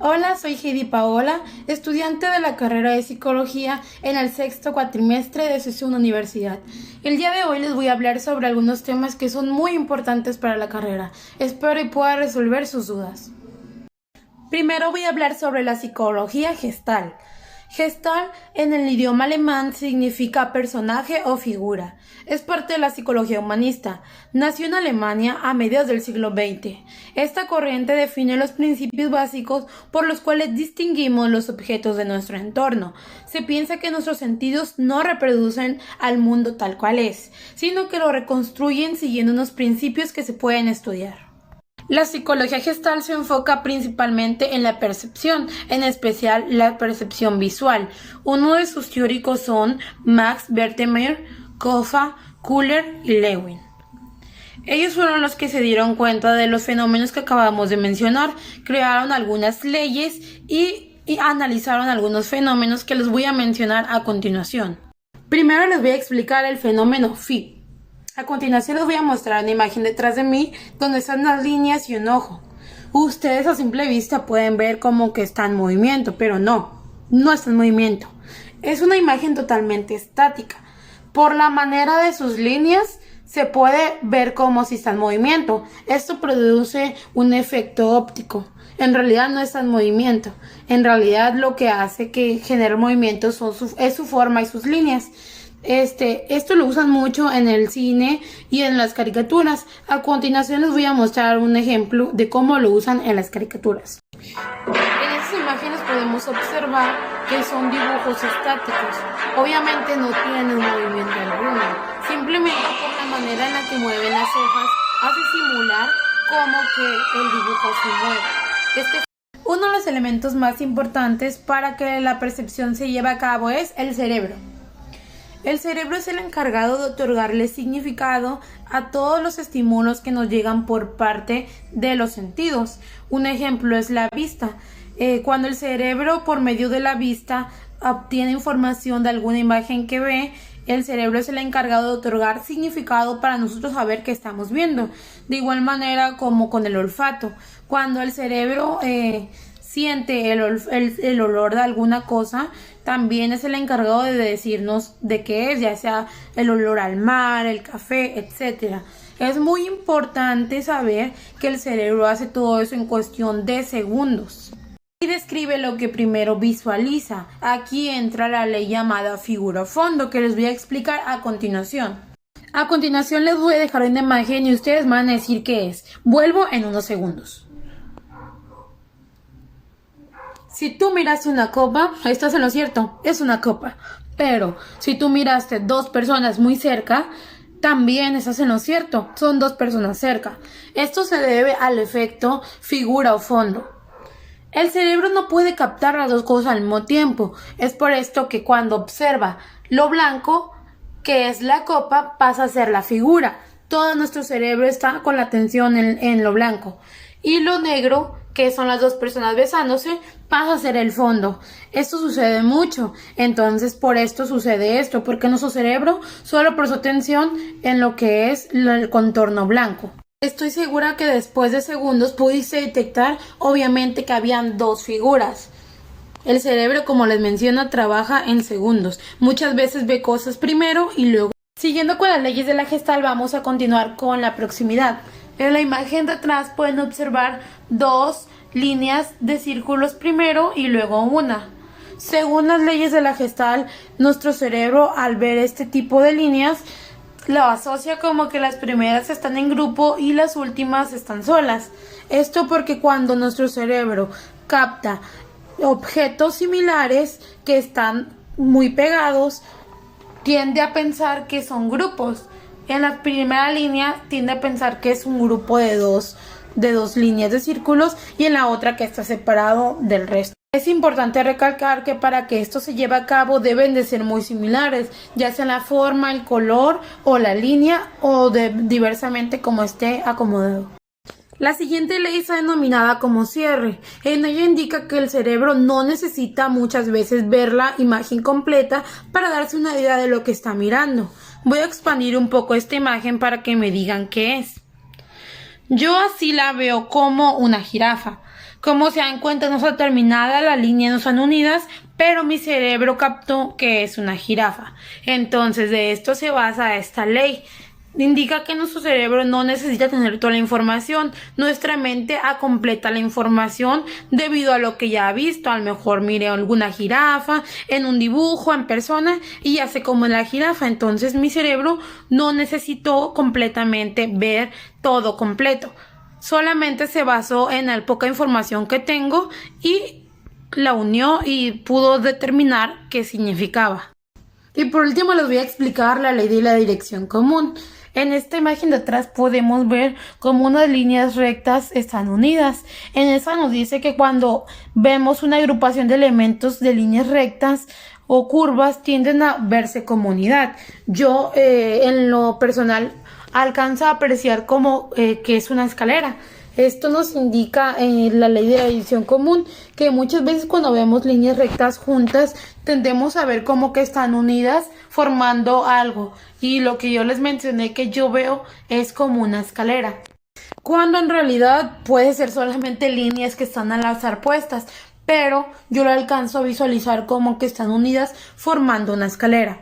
Hola, soy Heidi Paola, estudiante de la carrera de Psicología en el sexto cuatrimestre de SUSE Universidad. El día de hoy les voy a hablar sobre algunos temas que son muy importantes para la carrera. Espero y pueda resolver sus dudas. Primero voy a hablar sobre la psicología gestal. Gestal en el idioma alemán significa personaje o figura. Es parte de la psicología humanista. Nació en Alemania a mediados del siglo XX. Esta corriente define los principios básicos por los cuales distinguimos los objetos de nuestro entorno. Se piensa que nuestros sentidos no reproducen al mundo tal cual es, sino que lo reconstruyen siguiendo unos principios que se pueden estudiar. La psicología gestal se enfoca principalmente en la percepción, en especial la percepción visual. Uno de sus teóricos son Max Wertheimer, Koffa, Köhler y Lewin. Ellos fueron los que se dieron cuenta de los fenómenos que acabamos de mencionar, crearon algunas leyes y analizaron algunos fenómenos que les voy a mencionar a continuación. Primero les voy a explicar el fenómeno phi. A continuación les voy a mostrar una imagen detrás de mí donde están las líneas y un ojo. Ustedes a simple vista pueden ver como que está en movimiento, pero no está en movimiento. Es una imagen totalmente estática. Por la manera de sus líneas se puede ver como si está en movimiento. Esto produce un efecto óptico. En realidad no está en movimiento. En realidad lo que hace que genere movimiento es su forma y sus líneas. Esto lo usan mucho en el cine y en las caricaturas. A continuación les voy a mostrar un ejemplo de cómo lo usan en las caricaturas. En estas imágenes podemos observar que son dibujos estáticos. Obviamente no tienen movimiento alguno. Simplemente por la manera en la que mueven las hojas hace simular como que el dibujo se mueve. Uno de los elementos más importantes para que la percepción se lleve a cabo es el cerebro. El cerebro es el encargado de otorgarle significado a todos los estímulos que nos llegan por parte de los sentidos. Un ejemplo es la vista. Cuando el cerebro, por medio de la vista, obtiene información de alguna imagen que ve, el cerebro es el encargado de otorgar significado para nosotros saber qué estamos viendo. De igual manera como con el olfato. Cuando el cerebro siente el olor de alguna cosa, también es el encargado de decirnos de qué es, ya sea el olor al mar, el café, etc. Es muy importante saber que el cerebro hace todo eso en cuestión de segundos. Y describe lo que primero visualiza. Aquí entra la ley llamada figura-fondo que les voy a explicar a continuación. A continuación les voy a dejar una imagen y ustedes van a decir qué es. Vuelvo en unos segundos. Si tú miraste una copa, estás en lo cierto, es una copa. Pero si tú miraste dos personas muy cerca, también estás en lo cierto, son dos personas cerca. Esto se debe al efecto figura o fondo. El cerebro no puede captar las dos cosas al mismo tiempo. Es por esto que cuando observa lo blanco, que es la copa, pasa a ser la figura. Todo nuestro cerebro está con la atención en lo blanco. Y lo negro, que son las dos personas besándose, pasa a ser el fondo. Esto sucede mucho, entonces por esto sucede esto, porque nuestro cerebro solo prestó atención en lo que es el contorno blanco. Estoy segura que después de segundos pudiste detectar obviamente que habían dos figuras. El cerebro, como les menciono, trabaja en segundos. Muchas veces ve cosas primero y luego. Siguiendo con las leyes de la Gestalt, vamos a continuar con la proximidad. En la imagen de atrás pueden observar dos líneas de círculos primero y luego una. Según las leyes de la Gestalt, nuestro cerebro al ver este tipo de líneas lo asocia como que las primeras están en grupo y las últimas están solas. Esto porque cuando nuestro cerebro capta objetos similares que están muy pegados, tiende a pensar que son grupos. En la primera línea tiende a pensar que es un grupo de dos líneas de círculos y en la otra que está separado del resto. Es importante recalcar que para que esto se lleve a cabo deben de ser muy similares, ya sea en la forma, el color o la línea o diversamente como esté acomodado. La siguiente ley está denominada como cierre. En ella indica que el cerebro no necesita muchas veces ver la imagen completa para darse una idea de lo que está mirando. Voy a expandir un poco esta imagen para que me digan qué es. Yo así la veo como una jirafa. Como se dan cuenta, no está terminada, las líneas no están unidas, pero mi cerebro captó que es una jirafa. Entonces, de esto se basa esta ley. Indica que nuestro cerebro no necesita tener toda la información. Nuestra mente completa la información debido a lo que ya ha visto. A lo mejor mire alguna jirafa en un dibujo, en persona, y hace como en la jirafa. Entonces mi cerebro no necesitó completamente ver todo completo. Solamente se basó en la poca información que tengo y la unió y pudo determinar qué significaba. Y por último les voy a explicar la ley de la dirección común. En esta imagen de atrás podemos ver cómo unas líneas rectas están unidas. En esa nos dice que cuando vemos una agrupación de elementos de líneas rectas o curvas tienden a verse como unidad. Yo en lo personal alcanzo a apreciar como que es una escalera. Esto nos indica la ley de la división común, que muchas veces cuando vemos líneas rectas juntas tendemos a ver como que están unidas formando algo, y lo que yo les mencioné que yo veo es como una escalera, cuando en realidad puede ser solamente líneas que están al azar puestas, pero yo lo alcanzo a visualizar como que están unidas formando una escalera.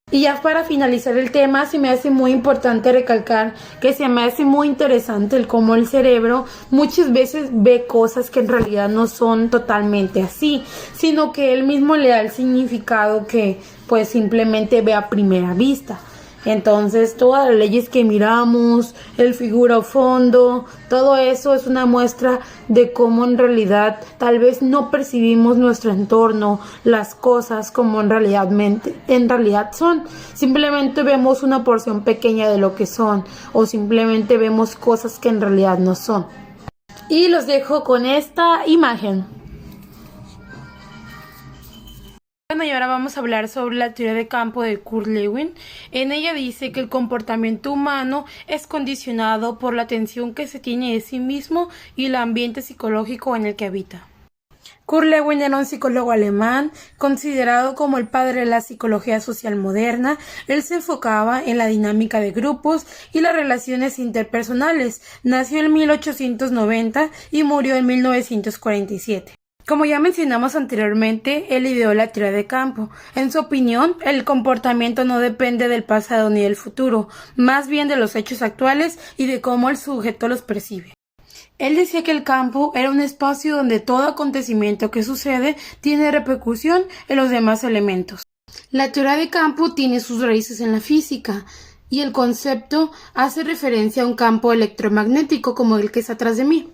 Y ya para finalizar el tema, se me hace muy importante recalcar que se me hace muy interesante el cómo el cerebro muchas veces ve cosas que en realidad no son totalmente así, sino que él mismo le da el significado que pues simplemente ve a primera vista. Entonces todas las leyes que miramos, el figura o fondo, todo eso es una muestra de cómo en realidad tal vez no percibimos nuestro entorno, las cosas como en realidad son. Simplemente vemos una porción pequeña de lo que son, o simplemente vemos cosas que en realidad no son. Y los dejo con esta imagen. Bueno, y ahora vamos a hablar sobre la teoría de campo de Kurt Lewin. En ella dice que el comportamiento humano es condicionado por la atención que se tiene de sí mismo y el ambiente psicológico en el que habita. Kurt Lewin era un psicólogo alemán, considerado como el padre de la psicología social moderna. Él se enfocaba en la dinámica de grupos y las relaciones interpersonales. Nació en 1890 y murió en 1947. Como ya mencionamos anteriormente, él ideó la teoría de campo. En su opinión, el comportamiento no depende del pasado ni del futuro, más bien de los hechos actuales y de cómo el sujeto los percibe. Él decía que el campo era un espacio donde todo acontecimiento que sucede tiene repercusión en los demás elementos. La teoría de campo tiene sus raíces en la física, y el concepto hace referencia a un campo electromagnético como el que está atrás de mí.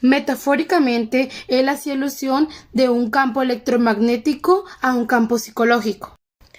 Metafóricamente, él hacía alusión de un campo electromagnético a un campo psicológico.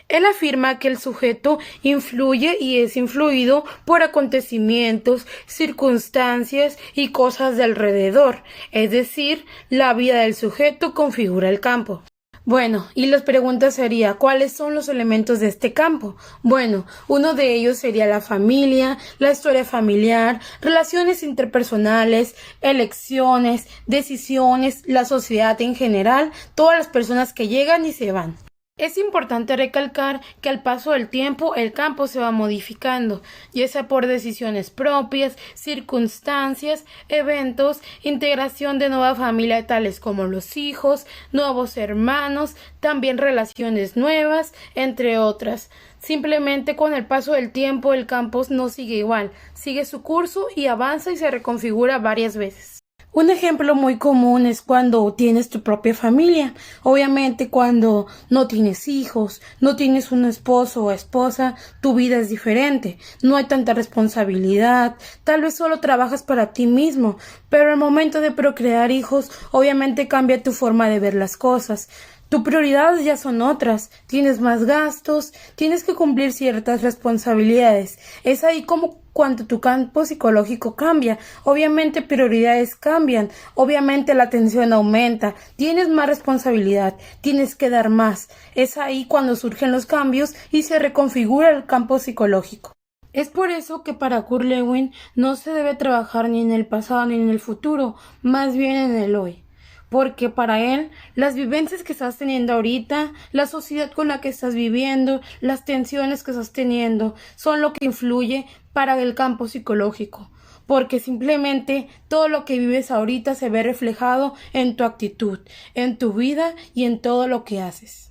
Él afirma que el sujeto influye y es influido por acontecimientos, circunstancias y cosas de alrededor, es decir, la vida del sujeto configura el campo. Bueno, y la pregunta sería, ¿cuáles son los elementos de este campo? Bueno, uno de ellos sería la familia, la historia familiar, relaciones interpersonales, elecciones, decisiones, la sociedad en general, todas las personas que llegan y se van. Es importante recalcar que al paso del tiempo el campo se va modificando, ya sea por decisiones propias, circunstancias, eventos, integración de nueva familia tales como los hijos, nuevos hermanos, también relaciones nuevas, entre otras. Simplemente con el paso del tiempo el campo no sigue igual, sigue su curso y avanza y se reconfigura varias veces. Un ejemplo muy común es cuando tienes tu propia familia. Obviamente cuando no tienes hijos, no tienes un esposo o esposa, tu vida es diferente. No hay tanta responsabilidad, tal vez solo trabajas para ti mismo, pero al momento de procrear hijos, obviamente cambia tu forma de ver las cosas. Tus prioridades ya son otras, tienes más gastos, tienes que cumplir ciertas responsabilidades. Es ahí como cuando tu campo psicológico cambia, obviamente prioridades cambian, obviamente la atención aumenta, tienes más responsabilidad, tienes que dar más. Es ahí cuando surgen los cambios y se reconfigura el campo psicológico. Es por eso que para Kurt Lewin no se debe trabajar ni en el pasado ni en el futuro, más bien en el hoy. Porque para él, las vivencias que estás teniendo ahorita, la sociedad con la que estás viviendo, las tensiones que estás teniendo, son lo que influye para el campo psicológico. porque simplemente todo lo que vives ahorita se ve reflejado en tu actitud, en tu vida y en todo lo que haces.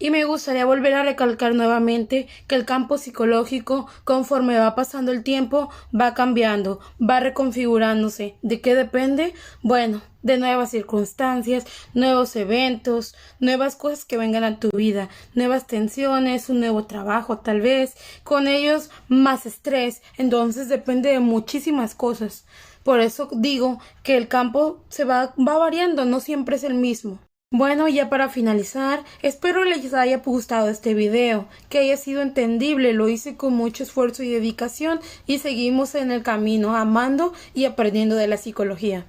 Y me gustaría volver a recalcar nuevamente que el campo psicológico, conforme va pasando el tiempo, va cambiando, va reconfigurándose. ¿De qué depende? Bueno, de nuevas circunstancias, nuevos eventos, nuevas cosas que vengan a tu vida, nuevas tensiones, un nuevo trabajo tal vez, con ellos más estrés. Entonces depende de muchísimas cosas. Por eso digo que el campo va variando, no siempre es el mismo. Bueno, ya para finalizar, espero les haya gustado este video, que haya sido entendible, lo hice con mucho esfuerzo y dedicación y seguimos en el camino amando y aprendiendo de la psicología.